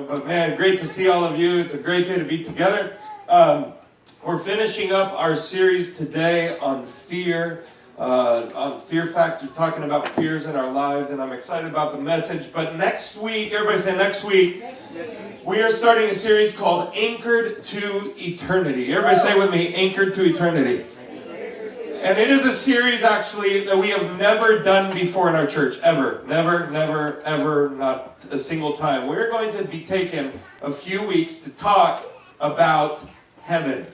But man, great to see all of you. It's a great day to be together. We're finishing up our series today on fear, on Fear Factor, talking about fears in our lives, and I'm excited about the message. But next week, everybody say next week, we are starting a series called Anchored to Eternity. Everybody say with me, Anchored to Eternity. And it is a series, actually, that we have never done before in our church, ever. Never, ever, not a single time. We're going to be taking a few weeks to talk about heaven.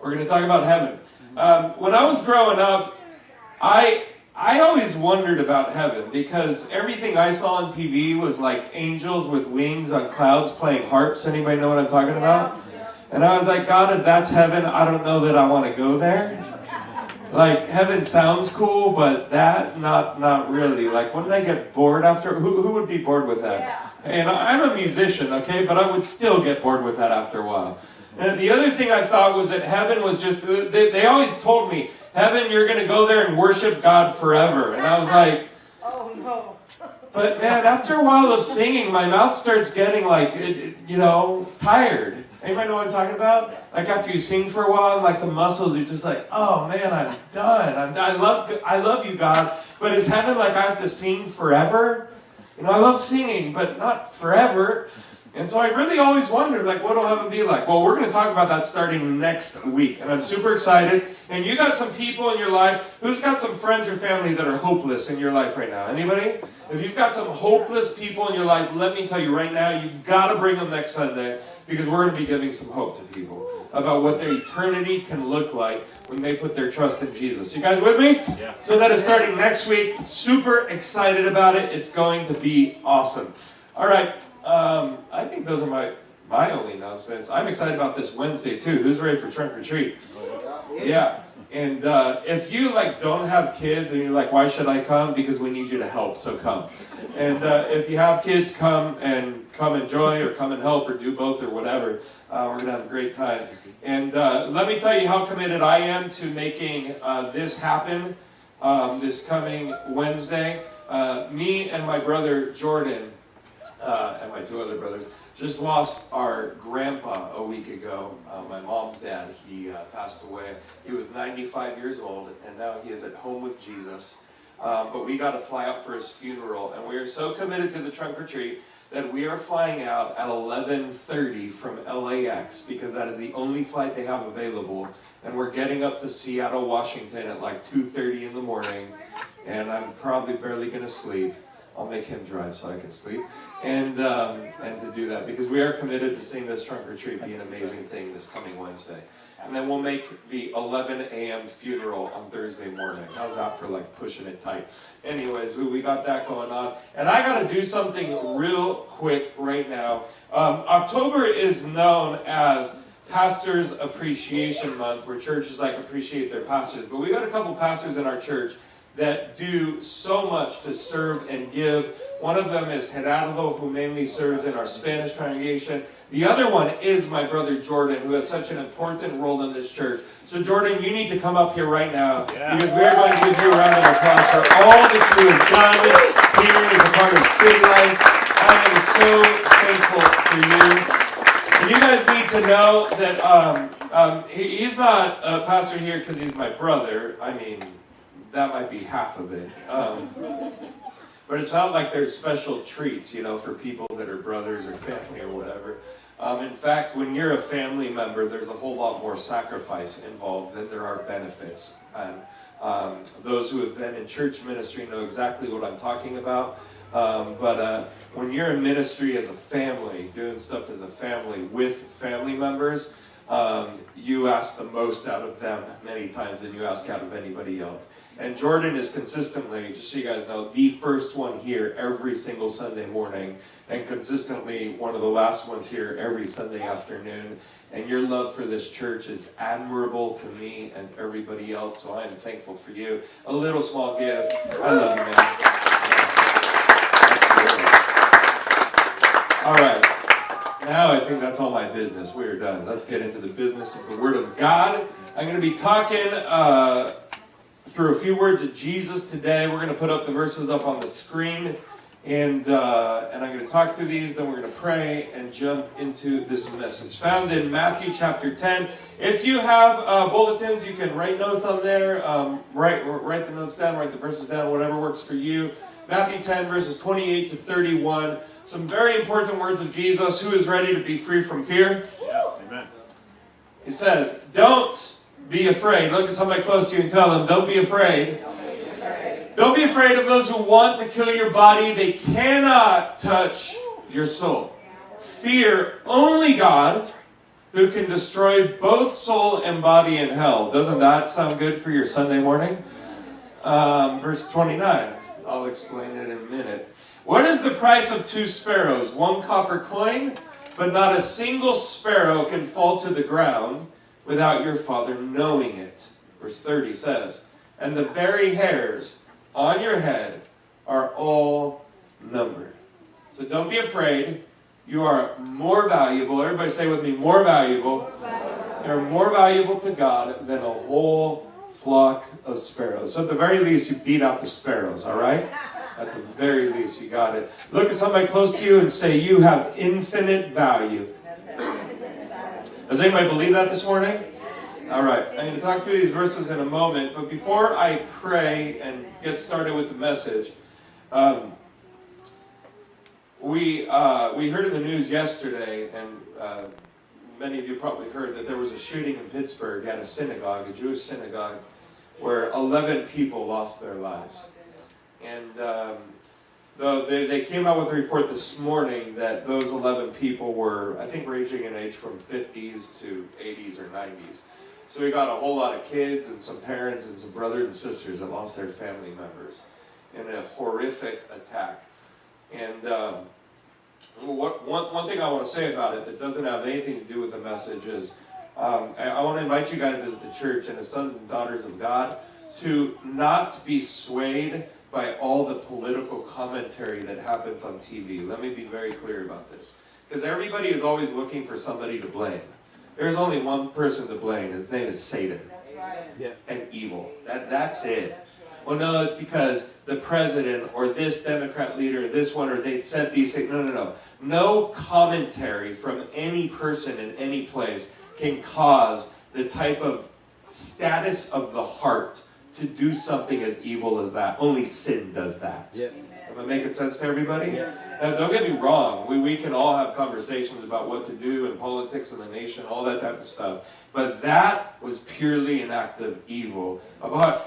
We're going to talk about heaven. When I was growing up, I always wondered about heaven because everything I saw on TV was like angels with wings on clouds playing harps. Anybody know what I'm talking about? And I was like, God, if that's heaven, I don't know that I want to go there. Like, heaven sounds cool, but that, not really. Like, wouldn't I get bored after? Who would be bored with that? Yeah. And I'm a musician, okay? But I would still get bored with that after a while. And the other thing I thought was that heaven was just, they always told me, heaven, you're going to go there and worship God forever. And I was like, oh, no. But man, after a while of singing, my mouth starts getting like, tired. Anybody know what I'm talking about? Like after you sing for a while, like the muscles are just like, oh man, I'm done. I love you, God. But is heaven like I have to sing forever? I love singing, but not forever. And so I really always wondered, like, what will heaven be like? Well, we're going to talk about that starting next week. And I'm super excited. And you got some people in your life. Who's got some friends or family that are hopeless in your life right now? Anybody? If you've got some hopeless people in your life, let me tell you right now, you've got to bring them next Sunday. Because we're going to be giving some hope to people about what their eternity can look like when they put their trust in Jesus. You guys with me? Yeah. So that is starting next week. Super excited about it. It's going to be awesome. All right. I think those are my only announcements. I'm excited about this Wednesday too. Who's ready for trunk or treat? Yeah. And if you don't have kids and you're like, why should I come? Because we need you to help, so come. And if you have kids, come enjoy or come and help or do both or whatever. We're going to have a great time. And let me tell you how committed I am to making this happen this coming Wednesday. Me and my brother Jordan and my two other brothers just lost our grandpa a week ago. My mom's dad, he passed away. He was 95 years old, and now he is at home with Jesus. But we got to fly out for his funeral, and we are so committed to the trunk or treat that we are flying out at 11:30 from LAX because that is the only flight they have available. And we're getting up to Seattle, Washington at 2:30 in the morning, and I'm probably barely going to sleep. I'll make him drive so I can sleep. And to do that, because we are committed to seeing this trunk or treat be an amazing thing this coming Wednesday. And then we'll make the 11 a.m. funeral on Thursday morning. How's that for pushing it tight? Anyways, we got that going on. And I got to do something real quick right now. October is known as Pastors Appreciation Month, where churches appreciate their pastors. But we got a couple pastors in our church that do so much to serve and give. One of them is Gerardo, who mainly serves in our Spanish congregation. The other one is my brother Jordan, who has such an important role in this church. So Jordan, you need to come up here right now, because we are going to give you a round of applause for all that you have done here as a part of City Life. I am so thankful for you. And you guys need to know that he's not a pastor here because he's my brother. I mean, that might be half of it. But it's not like there's special treats, for people that are brothers or family or whatever. In fact, when you're a family member, there's a whole lot more sacrifice involved than there are benefits. And those who have been in church ministry know exactly what I'm talking about. But when you're in ministry as a family, doing stuff as a family with family members, you ask the most out of them many times than you ask out of anybody else. And Jordan is consistently, just so you guys know, the first one here every single Sunday morning, and consistently one of the last ones here every Sunday afternoon. And your love for this church is admirable to me and everybody else, so I am thankful for you. A little small gift. I love you, man. All right. Now I think that's all my business. We are done. Let's get into the business of the Word of God. I'm going to be talking through a few words of Jesus today. We're going to put up the verses up on the screen. And I'm going to talk through these, then we're going to pray and jump into this message. Found in Matthew chapter 10. If you have bulletins, you can write notes on there. Write the notes down, write the verses down, whatever works for you. Matthew 10, verses 28 to 31. Some very important words of Jesus. Who is ready to be free from fear? Yeah, amen. He says, don't be afraid. Look at somebody close to you and tell them, don't be afraid. Don't be afraid of those who want to kill your body. They cannot touch your soul. Fear only God, who can destroy both soul and body in hell. Doesn't that sound good for your Sunday morning? Verse 29. I'll explain it in a minute. What is the price of 2 sparrows? 1 copper coin? But not a single sparrow can fall to the ground without your Father knowing it. Verse 30 says, and the very hairs on your head are all numbered. So don't be afraid. You are more valuable. Everybody say with me, more valuable. You're more valuable to God than a whole flock of sparrows. So at the very least, you beat out the sparrows, all right? At the very least, you got it. Look at somebody close to you and say, you have infinite value. Does anybody believe that this morning? All right, I'm going to talk through these verses in a moment, but before I pray and get started with the message, we heard in the news yesterday, and many of you probably heard, that there was a shooting in Pittsburgh at a synagogue, a Jewish synagogue, where 11 people lost their lives. And they came out with a report this morning that those 11 people were, I think, ranging in age from 50s to 80s or 90s. So we got a whole lot of kids and some parents and some brothers and sisters that lost their family members in a horrific attack. And one thing I want to say about it that doesn't have anything to do with the message is I want to invite you guys as the church and as sons and daughters of God to not be swayed by all the political commentary that happens on TV. Let me be very clear about this. Because everybody is always looking for somebody to blame. There's only one person to blame. His name is Satan. Yeah. And evil. That's it. Well, no, it's because the president or this Democrat leader, this one, or they said these things. No. No commentary from any person in any place can cause the type of status of the heart to do something as evil as that. Only sin does that. Yeah. Am I making sense to everybody? Yeah. Now, don't get me wrong. We can all have conversations about what to do in politics in the nation, all that type of stuff. But that was purely an act of evil.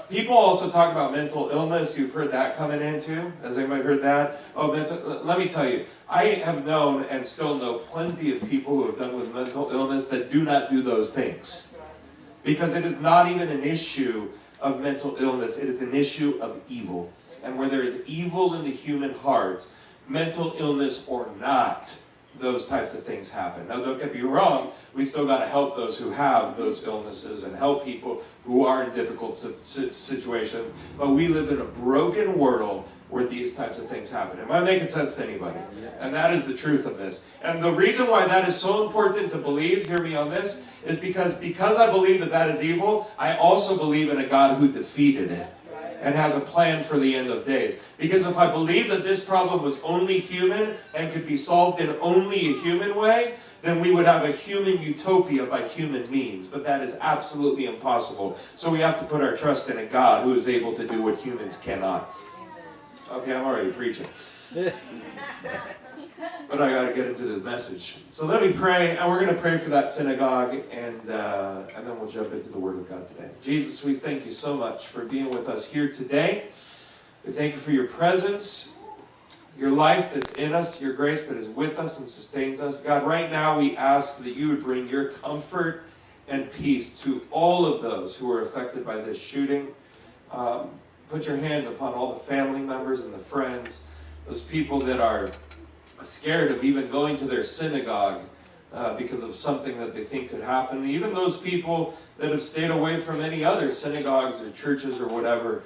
People also talk about mental illness. You've heard that coming in too? Has anybody heard that? Let me tell you. I have known and still know plenty of people who have done with mental illness that do not do those things. Because it is not even an issue of mental illness. It is an issue of evil. And where there is evil in the human hearts, mental illness or not, those types of things happen. Now, don't get me wrong, we still got to help those who have those illnesses and help people who are in difficult situations. But we live in a broken world where these types of things happen. Am I making sense to anybody? And that is the truth of this. And the reason why that is so important to believe, hear me on this, is because I believe that that is evil, I also believe in a God who defeated it and has a plan for the end of days. Because if I believe that this problem was only human and could be solved in only a human way, then we would have a human utopia by human means. But that is absolutely impossible. So we have to put our trust in a God who is able to do what humans cannot. Okay, I'm already preaching. But I got to get into this message. So let me pray, and we're going to pray for that synagogue, and then we'll jump into the Word of God today. Jesus, we thank you so much for being with us here today. We thank you for your presence, your life that's in us, your grace that is with us and sustains us. God, right now we ask that you would bring your comfort and peace to all of those who are affected by this shooting. Put your hand upon all the family members and the friends, those people that are scared of even going to their synagogue because of something that they think could happen. Even those people that have stayed away from any other synagogues or churches or whatever,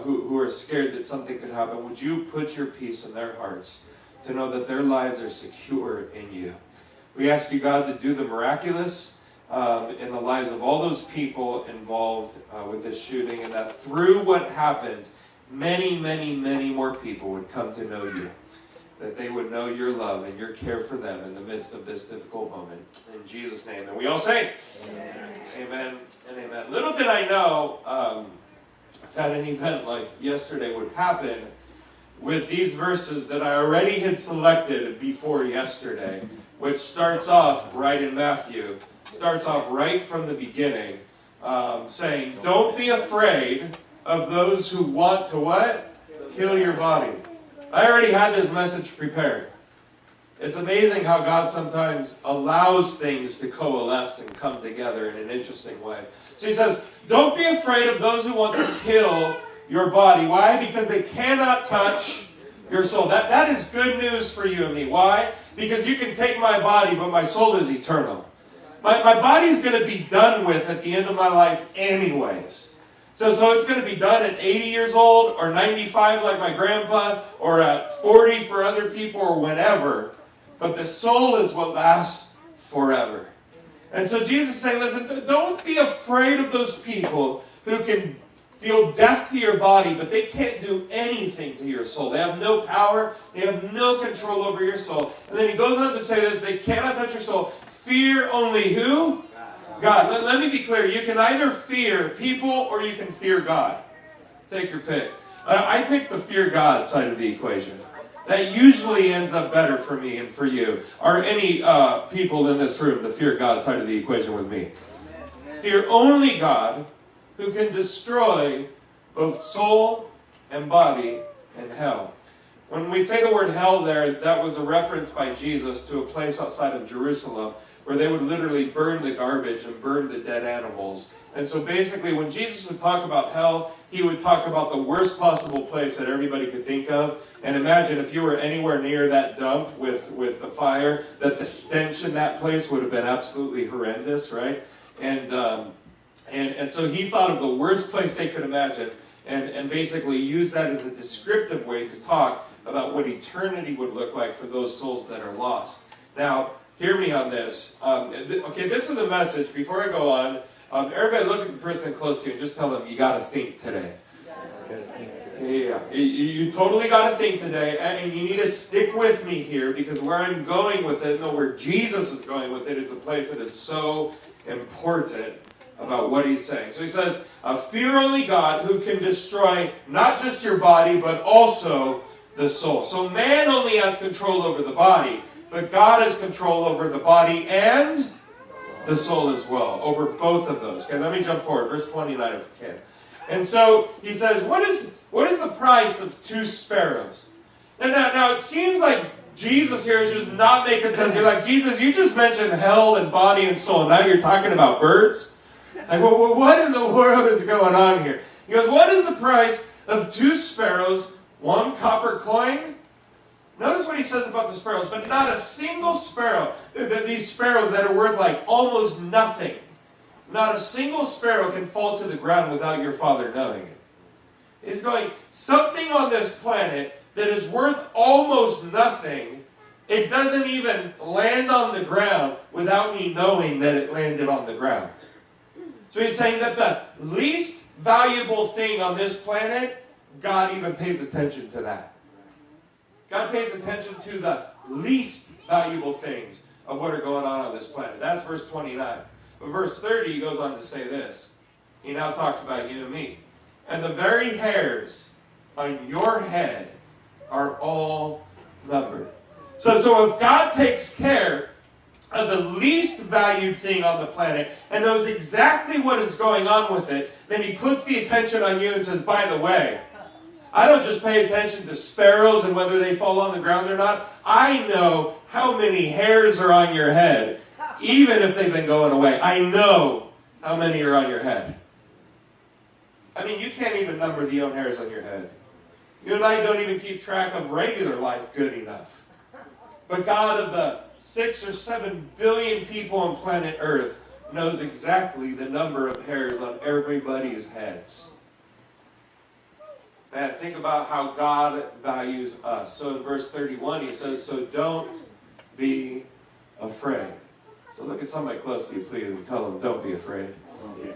who are scared that something could happen. Would you put your peace in their hearts to know that their lives are secure in you? We ask you, God, to do the miraculous in the lives of all those people involved with this shooting, and that through what happened, many, many, many more people would come to know you. That they would know your love and your care for them in the midst of this difficult moment. In Jesus' name. And we all say, amen, amen and amen. Little did I know that an event like yesterday would happen with these verses that I already had selected before yesterday, which starts off right in Matthew. Starts off right from the beginning, saying, don't be afraid of those who want to what? Kill your body. I already had this message prepared. It's amazing how God sometimes allows things to coalesce and come together in an interesting way. So he says, don't be afraid of those who want to kill your body. Why? Because they cannot touch your soul. That is good news for you and me. Why? Because you can take my body, but my soul is eternal. My body's going to be done with at the end of my life anyways. So it's going to be done at 80 years old, or 95 like my grandpa, or at 40 for other people, or whenever. But the soul is what lasts forever. And so Jesus is saying, listen, don't be afraid of those people who can deal death to your body, but they can't do anything to your soul. They have no power. They have no control over your soul. And then he goes on to say this, they cannot touch your soul. Fear only who? God. Let me be clear. You can either fear people or you can fear God. Take your pick. I pick the fear God side of the equation. That usually ends up better for me and for you. Are any people in this room the fear God side of the equation with me? Fear only God, who can destroy both soul and body and hell. When we say the word hell there, that was a reference by Jesus to a place outside of Jerusalem where they would literally burn the garbage and burn the dead animals. And so basically when Jesus would talk about hell, he would talk about the worst possible place that everybody could think of. And imagine if you were anywhere near that dump with the fire, that the stench in that place would have been absolutely horrendous, right? And so he thought of the worst place they could imagine and basically used that as a descriptive way to talk about what eternity would look like for those souls that are lost. Now, hear me on this. Okay, this is a message. Before I go on, everybody look at the person close to you and just tell them, you got to think today. Yeah, you totally got to think today. And you need to stick with me here because where I'm going with it, no, where Jesus is going with it is a place that is so important about what he's saying. So he says, fear only God who can destroy not just your body, but also the soul. So man only has control over the body, but God has control over the body and the soul as well, over both of those. Okay, let me jump forward. Verse 29 if we can. And so he says, what is the price of 2 sparrows? Now it seems like Jesus here is just not making sense. You're like, Jesus, you just mentioned hell and body and soul. Now you're talking about birds? Like, well, what in the world is going on here? He goes, what is the price of 2 sparrows, 1 copper coin? Notice what he says about the sparrows. But not a single sparrow, these sparrows that are worth like almost nothing, not a single sparrow can fall to the ground without your Father knowing it. He's going, something on this planet that is worth almost nothing, it doesn't even land on the ground without me knowing that it landed on the ground. So he's saying that the least valuable thing on this planet, God even pays attention to that. God pays attention to the least valuable things of what are going on this planet. That's verse 29. But verse 30, he goes on to say this. He now talks about you and me. And the very hairs on your head are all numbered. So if God takes care of the least valued thing on the planet and knows exactly what is going on with it, then he puts the attention on you and says, by the way, I don't just pay attention to sparrows and whether they fall on the ground or not. I know how many hairs are on your head, even if they've been going away. I know how many are on your head. I mean, you can't even number the own hairs on your head. You and I don't even keep track of regular life good enough. But God of the 6 or 7 billion people on planet Earth knows exactly the number of hairs on everybody's heads. Man, think about how God values us. So in verse 31, he says, so don't be afraid. So look at somebody close to you, please, and tell them, don't be afraid. Don't be afraid.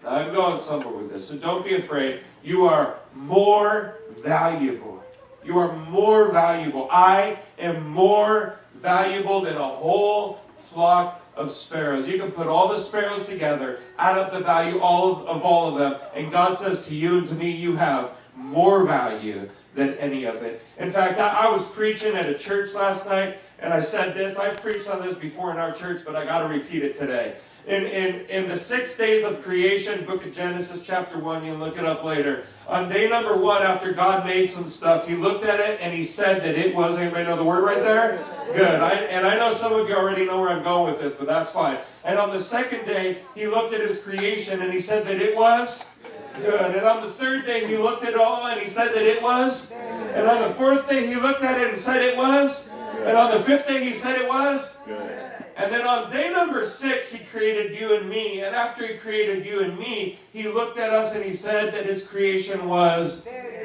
Now, I'm going somewhere with this. So don't be afraid. You are more valuable. You are more valuable. I am more valuable than a whole flock of sparrows. You can put all the sparrows together, add up the value of all of them, and God says to you and to me, you have more value than any of it. In fact, I was preaching at a church last night, and I said this. I've preached on this before in our church, but I got to repeat it today. In the 6 days of creation, book of Genesis, chapter 1, you can look it up later. On day number 1, after God made some stuff, he looked at it and he said that it was, anybody know the word right there? Good. And I know some of you already know where I'm going with this, but that's fine. And on the second day, he looked at his creation and he said that it was good. And on the third day, he looked at it all and he said that it was. And on the fourth day, he looked at it and said it was. And on the fifth day, he said it was good. And then on day number 6, he created you and me. And after he created you and me, he looked at us and he said that his creation was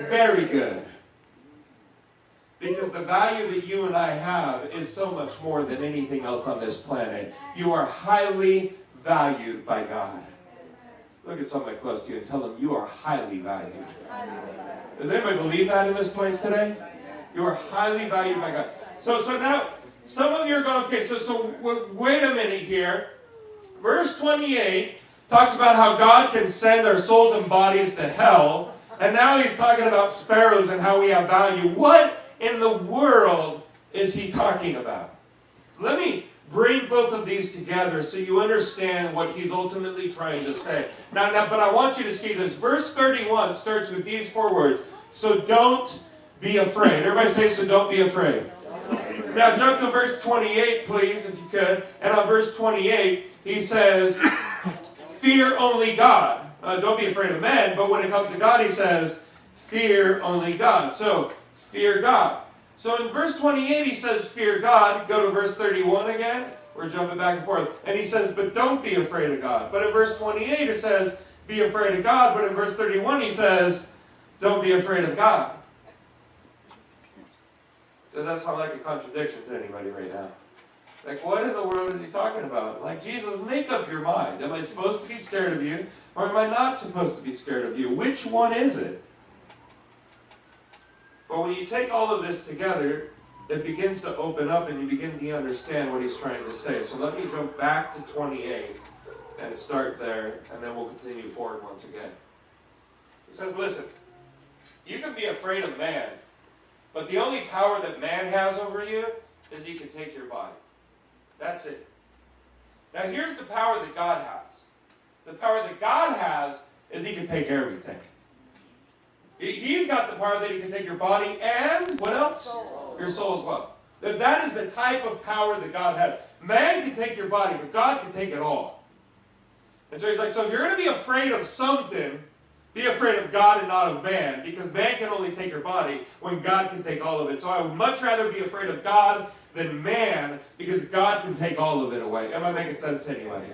very good. Because the value that you and I have is so much more than anything else on this planet. You are highly valued by God. Look at somebody close to you and tell them you are highly valued. Does anybody believe that in this place today? You are highly valued by God. So now, some of you are going, okay, so wait a minute here. Verse 28 talks about how God can send our souls and bodies to hell. And now he's talking about sparrows and how we have value. What in the world is he talking about? So let me bring both of these together so you understand what he's ultimately trying to say. Now, but I want you to see this. Verse 31 starts with these 4 words. So don't be afraid. Everybody say, so don't be afraid. Now jump to verse 28, please, if you could. And on verse 28, he says, fear only God. Don't be afraid of men, but when it comes to God, he says, fear only God. So, fear God. So in verse 28, he says, fear God. Go to verse 31 again. We're jumping back and forth. And he says, but don't be afraid of God. But in verse 28, it says, be afraid of God. But in verse 31, he says, don't be afraid of God. Does that sound like a contradiction to anybody right now? Like, what in the world is he talking about? Like, Jesus, make up your mind. Am I supposed to be scared of you, or am I not supposed to be scared of you? Which one is it? But when you take all of this together, it begins to open up and you begin to understand what he's trying to say. So let me jump back to 28 and start there, and then we'll continue forward once again. He says, listen, you can be afraid of man, but the only power that man has over you is he can take your body. That's it. Now here's the power that God has. The power that God has is he can take everything. He's got the power that he can take your body and, what else? Soul. Your soul as well. That is the type of power that God has. Man can take your body, but God can take it all. And so he's like, so if you're going to be afraid of something, be afraid of God and not of man, because man can only take your body when God can take all of it. So I would much rather be afraid of God than man, because God can take all of it away. Am I making sense to anybody?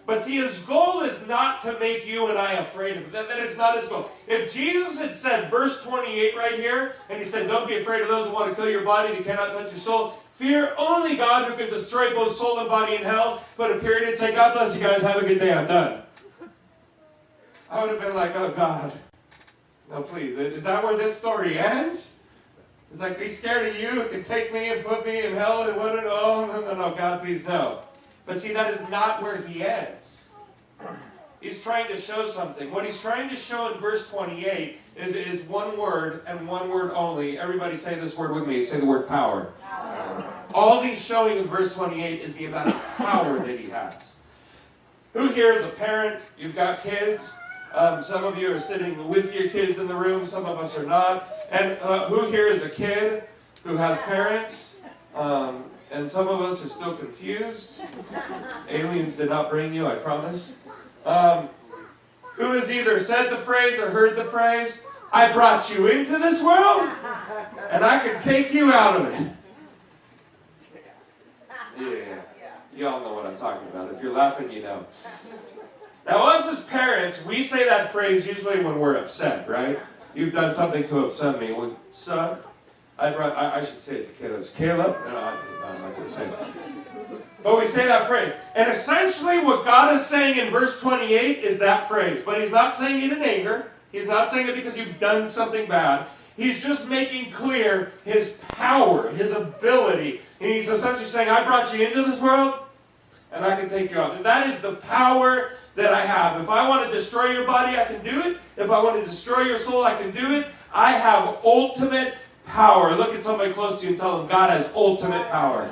But see, his goal is not to make you and I afraid of him. That is not his goal. If Jesus had said, verse 28 right here, and he said, don't be afraid of those who want to kill your body, they cannot touch your soul. Fear only God who can destroy both soul and body in hell. Put a period and say, God bless you guys, have a good day, I'm done. I would have been like, oh God, no please. Is that where this story ends? It's like, be scared of you, it can take me and put me in hell and what? Oh, no, God, please no. But see, that is not where he ends. He's trying to show something. What he's trying to show in verse 28 is one word and one word only. Everybody say this word with me. Say the word power. Power. All he's showing in verse 28 is the amount of power that he has. Who here is a parent? You've got kids. Some of you are sitting with your kids in the room. Some of us are not. And who here is a kid who has parents? And some of us are still confused. Aliens did not bring you, I promise. Who has either said the phrase or heard the phrase, I brought you into this world, and I can take you out of it. Yeah, y'all know what I'm talking about. If you're laughing, you know. Now, us as parents, we say that phrase usually when we're upset, right? You've done something to upset me. Well, son, I should say it to kiddos. Caleb? No, I'm not going to say it. But we say that phrase. And essentially what God is saying in verse 28 is that phrase. But he's not saying it in anger. He's not saying it because you've done something bad. He's just making clear his power, his ability. And he's essentially saying, I brought you into this world, and I can take you out. And that is the power that I have. If I want to destroy your body, I can do it. If I want to destroy your soul, I can do it. I have ultimate power. Look at somebody close to you and tell them, God has ultimate power.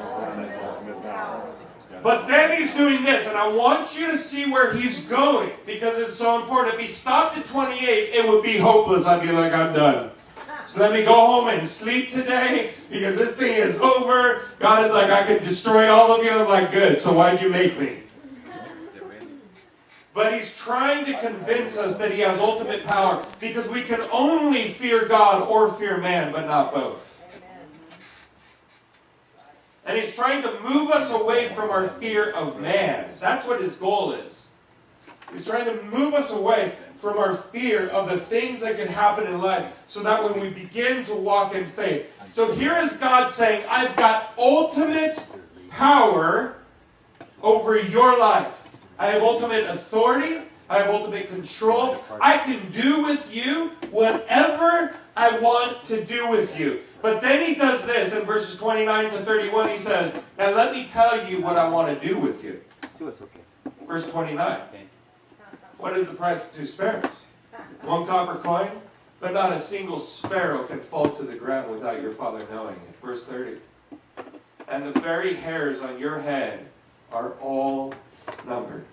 But then he's doing this, and I want you to see where he's going, because it's so important. If he stopped at 28, it would be hopeless. I'd be like, I'm done. So let me go home and sleep today, because this thing is over. God is like, I could destroy all of you. I'm like, good, so why'd you make me? But he's trying to convince us that he has ultimate power, because we can only fear God or fear man, but not both. And he's trying to move us away from our fear of man. That's what his goal is. He's trying to move us away from our fear of the things that can happen in life, so that when we begin to walk in faith. So here is God saying, I've got ultimate power over your life. I have ultimate authority. I have ultimate control. I can do with you whatever I want to do with you. But then he does this in verses 29 to 31. He says, now let me tell you what I want to do with you. Verse 29. What is the price of 2 sparrows? 1 copper coin? But not a single sparrow can fall to the ground without your Father knowing it. Verse 30. And the very hairs on your head are all numbered.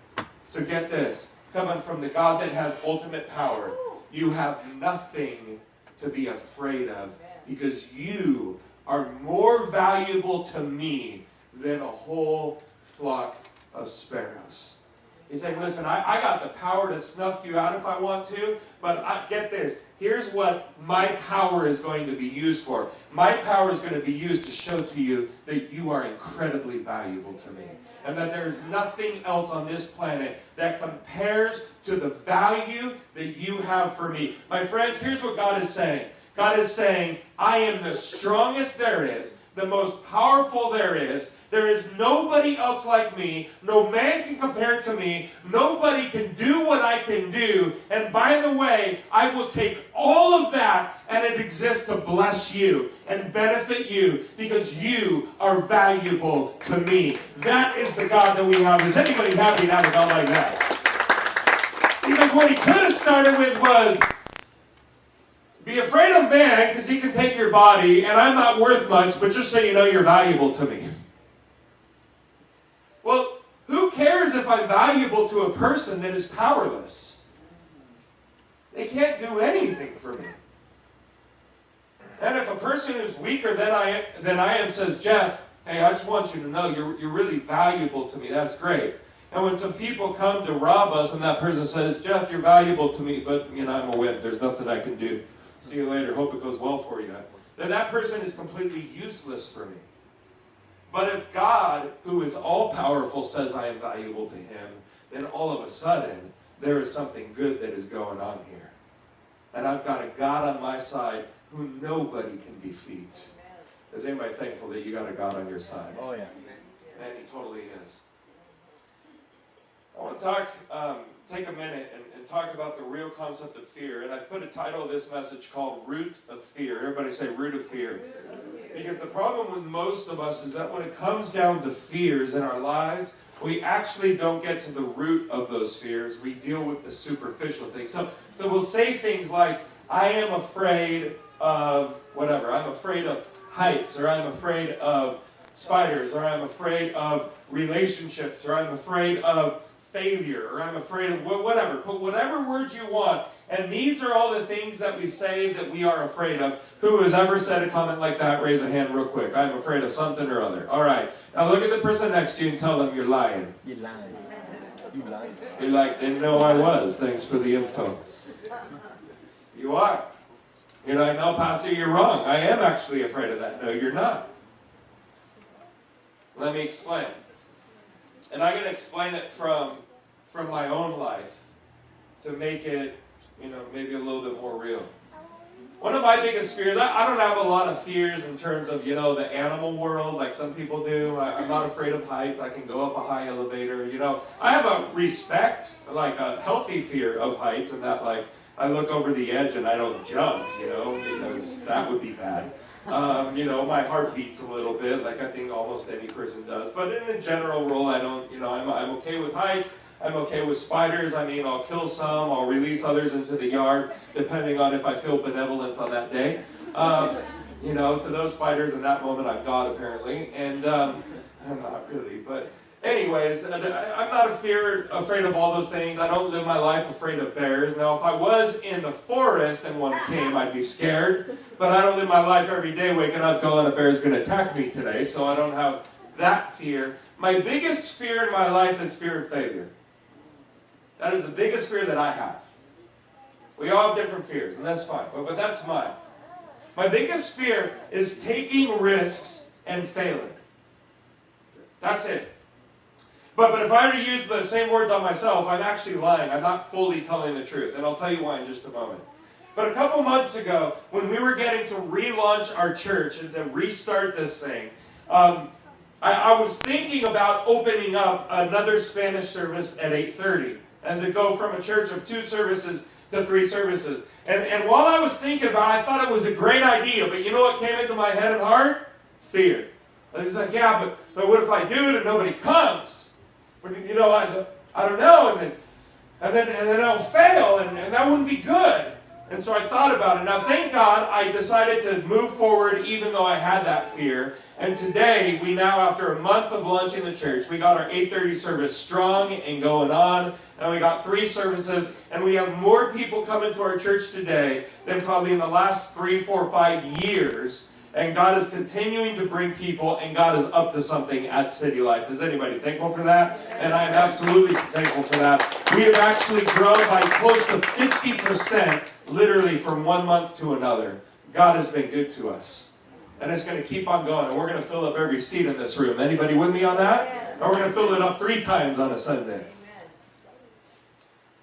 So get this. Coming from the God that has ultimate power, you have nothing to be afraid of, because you are more valuable to me than a whole flock of sparrows. He's saying, listen, I got the power to snuff you out if I want to, but get this. Here's what my power is going to be used for. My power is going to be used to show to you that you are incredibly valuable to me. And that there is nothing else on this planet that compares to the value that you have for me. My friends, here's what God is saying. God is saying, I am the strongest there is, the most powerful there is. There is nobody else like me. No man can compare to me. Nobody can do what I can do. And by the way, I will take all of that and it exists to bless you and benefit you, because you are valuable to me. That is the God that we have. Is anybody happy to have a God like that? Because what he could have started with was, be afraid of man because he can take your body and I'm not worth much, but just so you know, you're valuable to me. Well, who cares if I'm valuable to a person that is powerless? They can't do anything for me. And if a person who's weaker than I am says, Jeff, hey, I just want you to know you're really valuable to me. That's great. And when some people come to rob us and that person says, Jeff, you're valuable to me, but I'm a wimp. There's nothing I can do. See you later. Hope it goes well for you. Then that person is completely useless for me. But if God, who is all-powerful, says I am valuable to him, then all of a sudden, there is something good that is going on here. And I've got a God on my side who nobody can defeat. Is anybody thankful that you got a God on your side? Oh, yeah. And he totally is. I want to take a minute and talk about the real concept of fear. And I put a title of this message called Root of Fear. Everybody say root of fear. Because the problem with most of us is that when it comes down to fears in our lives, we actually don't get to the root of those fears. We deal with the superficial things. So we'll say things like, I am afraid of whatever. I'm afraid of heights, or I'm afraid of spiders, or I'm afraid of relationships, or I'm afraid of failure, or I'm afraid of whatever. Put whatever words you want. And these are all the things that we say that we are afraid of. Who has ever said a comment like that? Raise a hand real quick. I'm afraid of something or other. All right. Now look at the person next to you and tell them you're lying. You're lying. You lying. You're like, didn't know I was. Thanks for the info. You are. You're like, no, Pastor, you're wrong. I am actually afraid of that. No, you're not. Let me explain. And I'm going to explain it from my own life to make it, maybe a little bit more real. One of my biggest fears, I don't have a lot of fears in terms of, the animal world like some people do. I'm not afraid of heights. I can go up a high elevator. I have a respect, like a healthy fear of heights, and that, like, I look over the edge and I don't jump, because that would be bad. My heart beats a little bit, like I think almost any person does. But in a general rule, I don't, I'm okay with heights. I'm okay with spiders. I'll kill some. I'll release others into the yard, depending on if I feel benevolent on that day. To those spiders in that moment, I'm God, apparently. And I'm not really, but anyways, I'm not afraid of all those things. I don't live my life afraid of bears. Now, if I was in the forest and one came, I'd be scared. But I don't live my life every day waking up going, a bear's going to attack me today, so I don't have that fear. My biggest fear in my life is fear of failure. That is the biggest fear that I have. We all have different fears, and that's fine, but that's mine. My biggest fear is taking risks and failing. That's it. But if I were to use the same words on myself, I'm actually lying. I'm not fully telling the truth, and I'll tell you why in just a moment. But a couple months ago, when we were getting to relaunch our church and to restart this thing, I was thinking about opening up another Spanish service at 8:30 and to go from a church of 2 services to 3 services. And while I was thinking about it, I thought it was a great idea. But you know what came into my head and heart? Fear. I was like, yeah, but what if I do it and nobody comes? But, I don't know. And then I'll fail, and that wouldn't be good. And so I thought about it. Now, thank God, I decided to move forward even though I had that fear. And today, we now, after a month of launching the church, we got our 8:30 service strong and going on. And we got 3 services. And we have more people coming to our church today than probably in the last 3, 4, 5 years. And God is continuing to bring people, and God is up to something at City Life. Is anybody thankful for that? And I am absolutely thankful for that. We have actually grown by close to 50%, literally from one month to another. God has been good to us. And it's going to keep on going. And we're going to fill up every seat in this room. Anybody with me on that? Or we're going to fill it up 3 times on a Sunday.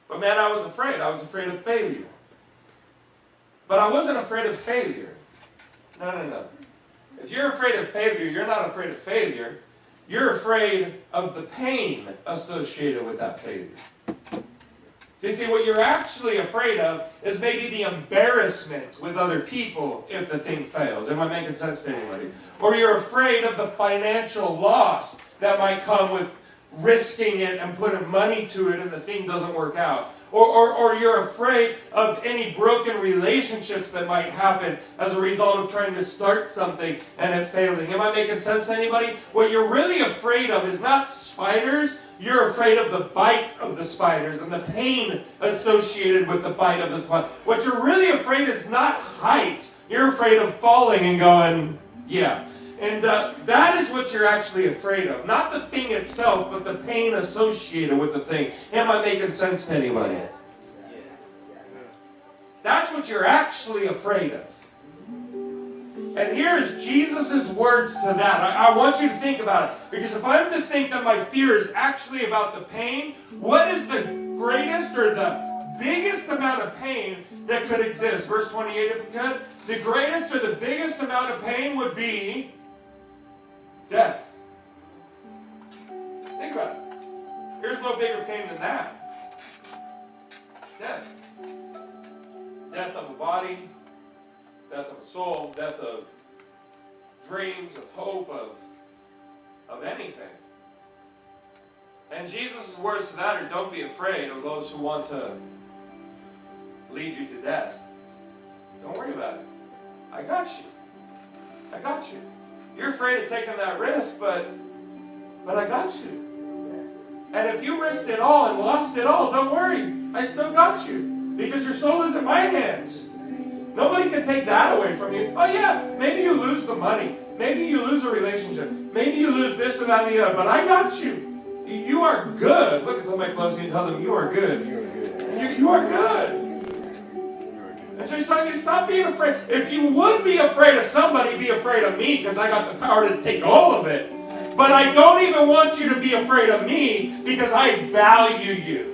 But man, I was afraid. I was afraid of failure. But I wasn't afraid of failure. No. If you're afraid of failure, you're not afraid of failure. You're afraid of the pain associated with that failure. So you see, what you're actually afraid of is maybe the embarrassment with other people if the thing fails. Am I making sense to anybody? Or you're afraid of the financial loss that might come with risking it and putting money to it and the thing doesn't work out. Or you're afraid of any broken relationships that might happen as a result of trying to start something and it failing. Am I making sense to anybody? What you're really afraid of is not spiders. You're afraid of the bite of the spiders and the pain associated with the bite of the spider. What you're really afraid is not heights. You're afraid of falling and going, yeah. And that is what you're actually afraid of. Not the thing itself, but the pain associated with the thing. Am I making sense to anybody? That's what you're actually afraid of. And here is Jesus' words to that. I want you to think about it. Because if I'm to think that my fear is actually about the pain, what is the greatest or the biggest amount of pain that could exist? Verse 28, if we could. The greatest or the biggest amount of pain would be death. Think about it. There's no bigger pain than that. Death. Death of a body, death of a soul, death of dreams, of hope, of anything. And Jesus' words to that are, don't be afraid of those who want to lead you to death. Don't worry about it. I got you. I got you. You're afraid of taking that risk, but I got you. And if you risked it all and lost it all, don't worry. I still got you. Because your soul is in my hands. Nobody can take that away from you. Oh yeah, maybe you lose the money. Maybe you lose a relationship. Maybe you lose this or that and the other. But I got you. You are good. Look at somebody close to you and tell them, you are good. You are good. And so he's telling you, stop being afraid. If you would be afraid of somebody, be afraid of me, because I got the power to take all of it. But I don't even want you to be afraid of me, because I value you.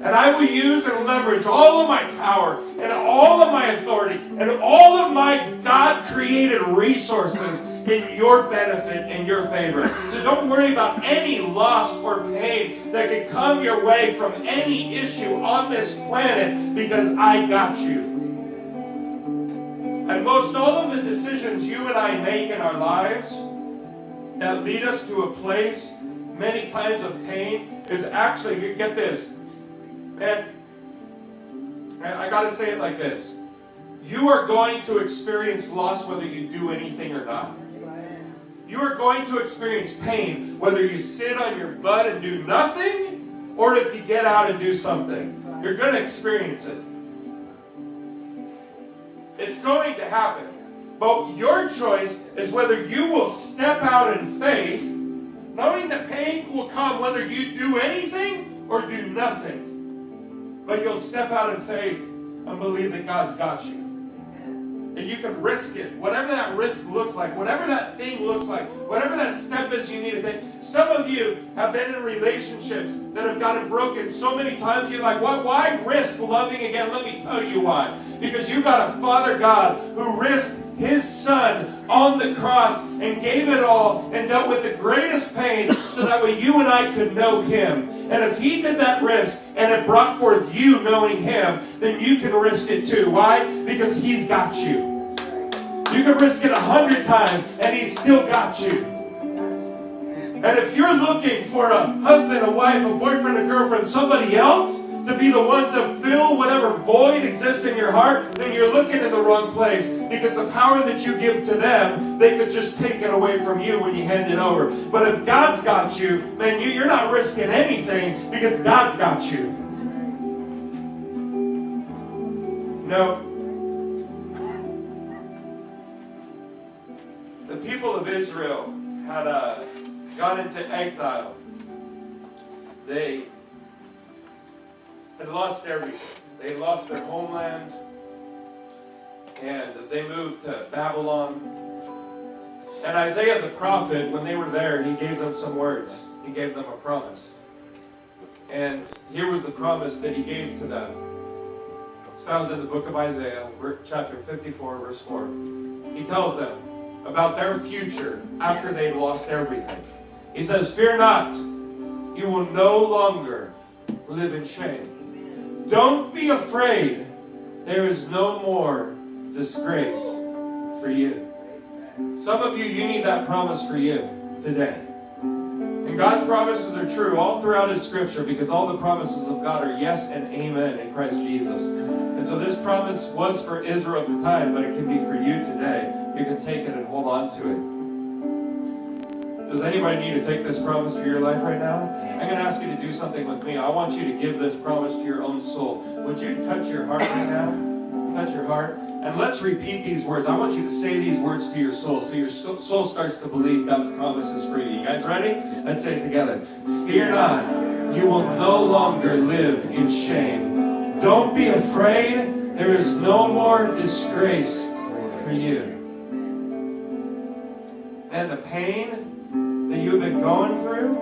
And I will use and leverage all of my power, and all of my authority, and all of my God-created resources in your benefit and your favor. So don't worry about any loss or pain that could come your way from any issue on this planet, because I got you. And most all of the decisions you and I make in our lives that lead us to a place many times of pain is actually, you get this, man, I gotta say it like this. You are going to experience loss whether you do anything or not. You are going to experience pain whether you sit on your butt and do nothing, or if you get out and do something. You're going to experience it. It's going to happen. But your choice is whether you will step out in faith, knowing that pain will come whether you do anything or do nothing. But you'll step out in faith and believe that God's got you. And you can risk it. Whatever that risk looks like, whatever that thing looks like, whatever that step is you need to take. Some of you have been in relationships that have gotten broken so many times. You're like, what? Why risk loving again? Let me tell you why. Because you've got a Father God who risked His Son on the cross and gave it all and dealt with the greatest pain so that way you and I could know Him. And if He did that risk and it brought forth you knowing Him, then you can risk it too. Why? Because He's got you. You can risk it 100 times and He's still got you. And if you're looking for a husband, a wife, a boyfriend, a girlfriend, somebody else to be the one to fill whatever void exists in your heart, then you're looking in the wrong place. Because the power that you give to them, they could just take it away from you when you hand it over. But if God's got you, man, you're not risking anything because God's got you. No. The people of Israel had gone into exile. They had lost everything. They lost their homeland, and they moved to Babylon. And Isaiah the prophet, when they were there, he gave them some words. He gave them a promise. And here was the promise that he gave to them. It's found in the book of Isaiah, chapter 54, verse 4. He tells them about their future after they lost everything. He says, "Fear not, you will no longer live in shame. Don't be afraid, there is no more disgrace for you." Some of you need that promise for you today. And God's promises are true all throughout His Scripture, because all the promises of God are yes and amen in Christ Jesus. And so this promise was for Israel at the time, but it can be for you today. You can take it and hold on to it. Does anybody need to take this promise for your life right now? I'm going to ask you to do something with me. I want you to give this promise to your own soul. Would you touch your heart right now? Touch your heart. And let's repeat these words. I want you to say these words to your soul so your soul starts to believe God's promises for you. You guys ready? Let's say it together. Fear not. You will no longer live in shame. Don't be afraid. There is no more disgrace for you. And the pain that you've been going through,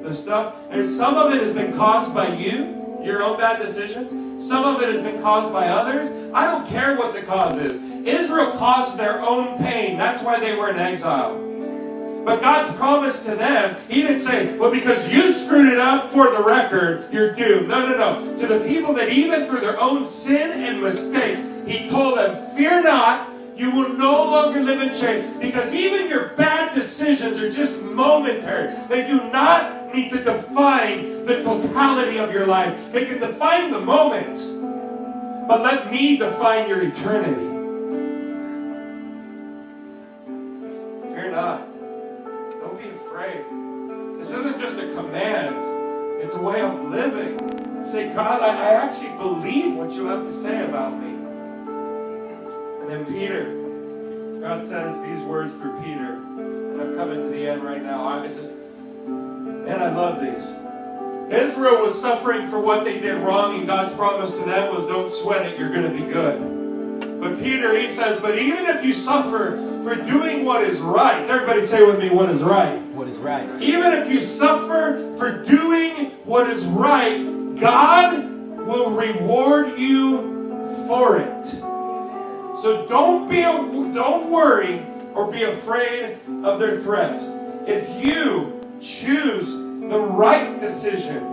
the stuff, and some of it has been caused by you, your own bad decisions. Some of it has been caused by others. I don't care what the cause is. Israel caused their own pain. That's why they were in exile. But God's promise to them, He didn't say, well, because you screwed it up, for the record, you're doomed. No. To the people that even through their own sin and mistakes, He told them, fear not, you will no longer live in shame, because even your bad decisions are just momentary. They do not need to define the totality of your life. They can define the moment, but let me define your eternity. Fear not. Don't be afraid. This isn't just a command. It's a way of living. Say, God, I actually believe what you have to say about me. And then Peter, God says these words through Peter, and I'm coming to the end right now. I love these. Israel was suffering for what they did wrong, and God's promise to them was, don't sweat it, you're going to be good. But Peter, he says, but even if you suffer for doing what is right, everybody say with me, what is right? What is right? Even if you suffer for doing what is right, God will reward you for it. So don't worry or be afraid of their threats. If you choose the right decision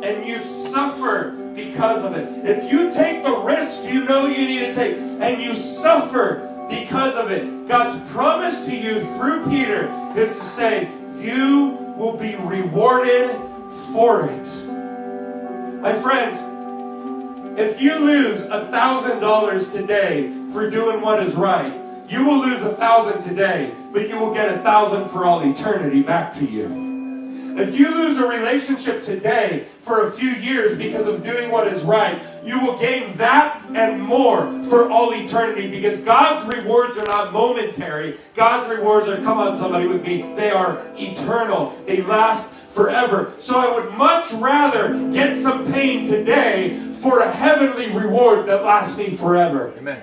and you suffer because of it, if you take the risk you know you need to take and you suffer because of it, God's promise to you through Peter is to say, you will be rewarded for it. My friends, if you lose $1,000 today for doing what is right, you will lose 1,000 today, but you will get 1,000 for all eternity back to you. If you lose a relationship today for a few years because of doing what is right, you will gain that and more for all eternity, because God's rewards are not momentary. God's rewards are, come on somebody with me, they are eternal. They last forever. So I would much rather get some pain today for a heavenly reward that lasts me forever. Amen.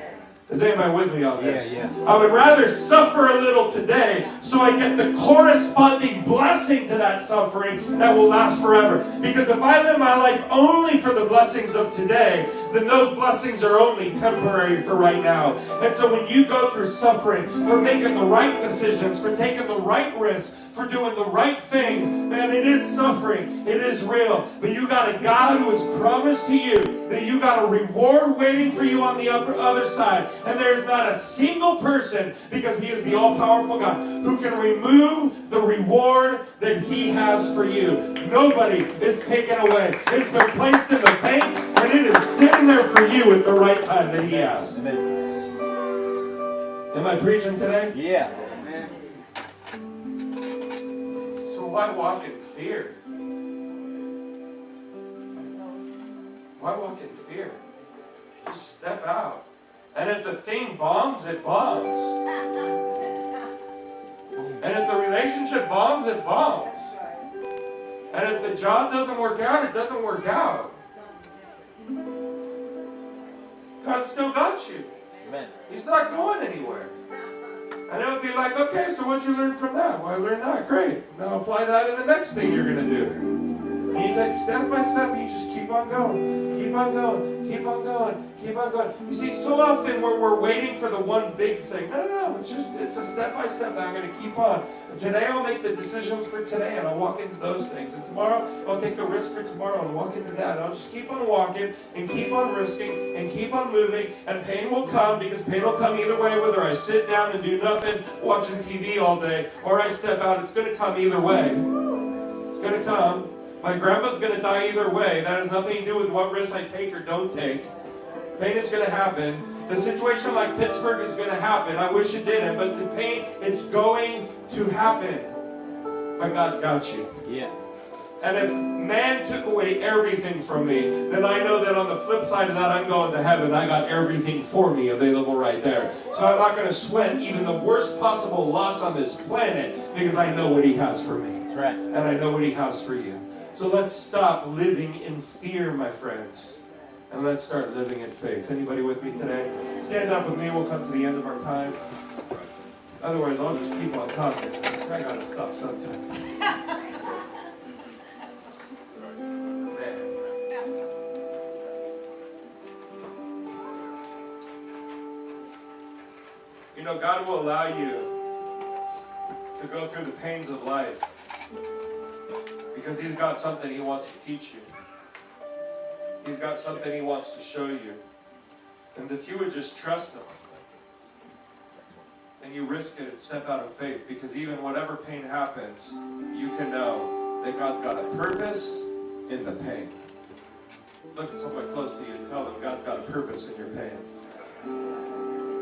Is anybody with me on this? Yeah. I would rather suffer a little today so I get the corresponding blessing to that suffering that will last forever. Because if I live my life only for the blessings of today, then those blessings are only temporary for right now. And so when you go through suffering for making the right decisions, for taking the right risks, for doing the right things, man, it is suffering. It is real. But you got a God who has promised to you that you got a reward waiting for you on the other side. And there's not a single person, because He is the all-powerful God, who can remove the reward that He has for you. Nobody is taken away. It's been placed in the bank, and it is sitting there for you at the right time that He has. Amen. Am I preaching today? Yeah. Why walk in fear? Why walk in fear? Just step out. And if the thing bombs, it bombs. And if the relationship bombs, it bombs. And if the job doesn't work out, it doesn't work out. God still got you. Amen. He's not going anywhere. And it would be like, okay, so what'd you learn from that? Well, I learned that. Great. Now apply that in the next thing you're going to do. And you take step by step, and you just keep on going. Keep on going. Keep on going. Keep on going. You see, so often we're waiting for the one big thing. No. It's a step by step that I'm going to keep on. And today I'll make the decisions for today, and I'll walk into those things. And tomorrow I'll take the risk for tomorrow and walk into that. And I'll just keep on walking and keep on risking and keep on moving. And pain will come, because pain will come either way, whether I sit down and do nothing, watching TV all day, or I step out. It's going to come either way. It's going to come. My grandma's going to die either way. That has nothing to do with what risks I take or don't take. Pain is going to happen. The situation like Pittsburgh is going to happen. I wish it didn't, but the pain, it's going to happen. But God's got you. Yeah. And if man took away everything from me, then I know that on the flip side of that, I'm going to heaven. I got everything for me available right there. So I'm not going to sweat even the worst possible loss on this planet, because I know what He has for me. That's right. And I know what He has for you. So let's stop living in fear, my friends. And let's start living in faith. Anybody with me today? Stand up with me. We'll come to the end of our time. Otherwise, I'll just keep on talking. I gotta stop sometime. You know, God will allow you to go through the pains of life because He's got something He wants to teach you. He's got something He wants to show you. And if you would just trust Him, and you risk it and step out in faith, because even whatever pain happens, you can know that God's got a purpose in the pain. Look at somebody close to you and tell them God's got a purpose in your pain.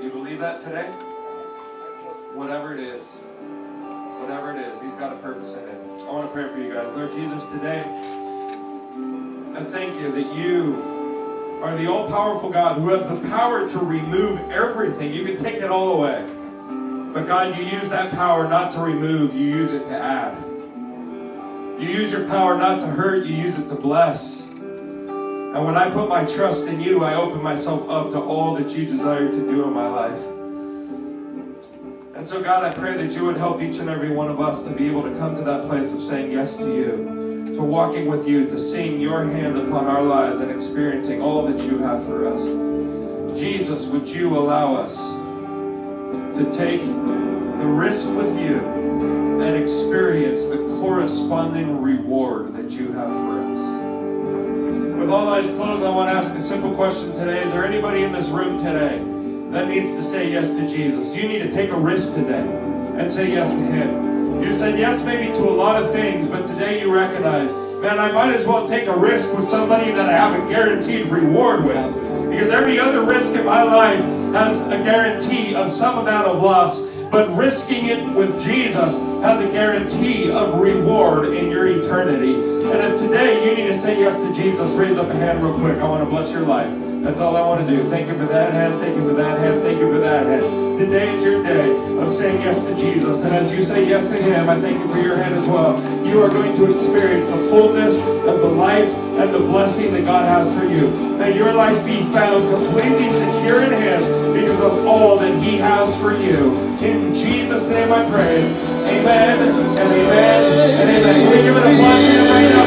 You believe that today? Whatever it is, He's got a purpose in it. I want to pray for you guys. Lord Jesus, today, I thank you that you are the all-powerful God who has the power to remove everything. You can take it all away. But God, you use that power not to remove, you use it to add. You use your power not to hurt, you use it to bless. And when I put my trust in you, I open myself up to all that you desire to do in my life. And so God, I pray that you would help each and every one of us to be able to come to that place of saying yes to you, to walking with you, to seeing your hand upon our lives and experiencing all that you have for us. Jesus, would you allow us to take the risk with you and experience the corresponding reward that you have for us. With all eyes closed, I want to ask a simple question today. Is there anybody in this room today that needs to say yes to Jesus? You need to take a risk today and say yes to Him. You said yes maybe to a lot of things, but today you recognize, man, I might as well take a risk with somebody that I have a guaranteed reward with. Because every other risk in my life has a guarantee of some amount of loss. But risking it with Jesus has a guarantee of reward in your eternity. And if today you need to say yes to Jesus, raise up a hand real quick. I want to bless your life. That's all I want to do. Thank you for that hand. Thank you for that hand. Thank you for that hand. Today is your day of saying yes to Jesus. And as you say yes to Him, I thank you for your hand as well. You are going to experience the fullness of the life and the blessing that God has for you. May your life be found completely secure in Him because of all that He has for you. In Jesus' name I pray. Amen and amen and amen. Can we give it a applause to Him right now?